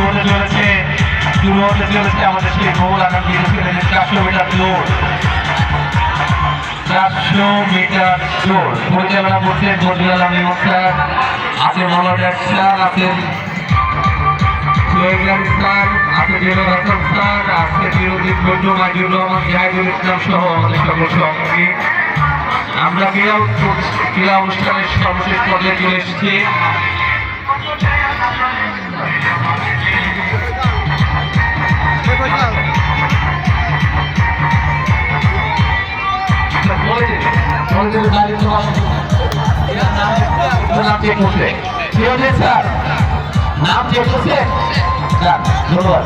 হতে চলেছে আমাদের সেই বহুল আকাঙ্ক্ষী 400 মিটার দৌড়। 400 মিটার দৌড় পরিচালনা করছেন বজরুল আলম স্যার, আছেন মনোজ স্যার, আছেন স্যার, আছেন জেলার হাসান স্যার, আজকে বিরোধী বন্ধু মাইজুর রহমান, জাহিদুল ইসলাম সহ আমাদের সকল সহযোগী। আমরা ক্রীড়া অনুষ্ঠানের সর্বশেষ পর্যায়ে চলে এসেছি। নাম চেক করছে স্যার, নাম চেক করছে স্যার, ধন্যবাদ।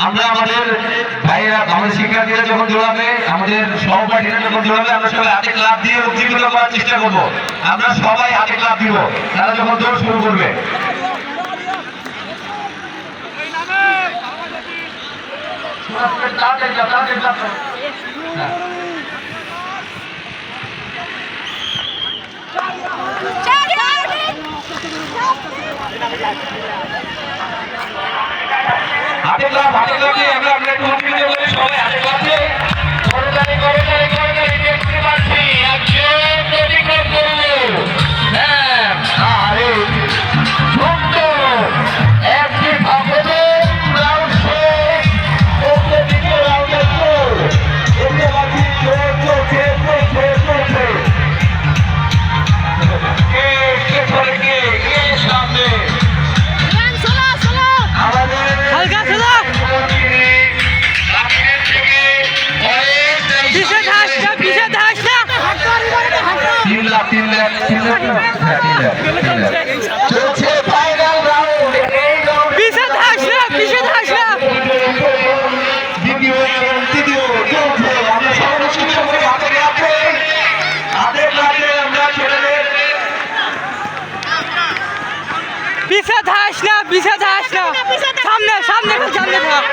আমরা আমাদের ভাইয়েরা, আমাদের শিক্ষার্থীরা যখন দৌড়াবে, আমাদের সহপাঠীরা যখন দৌড়াবে, আমরা সবাই হাতে ক্লাব দিয়ে উজ্জীবিত করার চেষ্টা করবো। আমরা সবাই হাতে ক্লাব দিব তারা যখন দৌড় শুরু করবে। হাতে ক্লাব দিয়ে আমরা একটু উজ্জীবিত করি, সবাই হাতে ক্লাব দিয়ে পিছে ধাস না, সামনে সামনে সামনে থাক।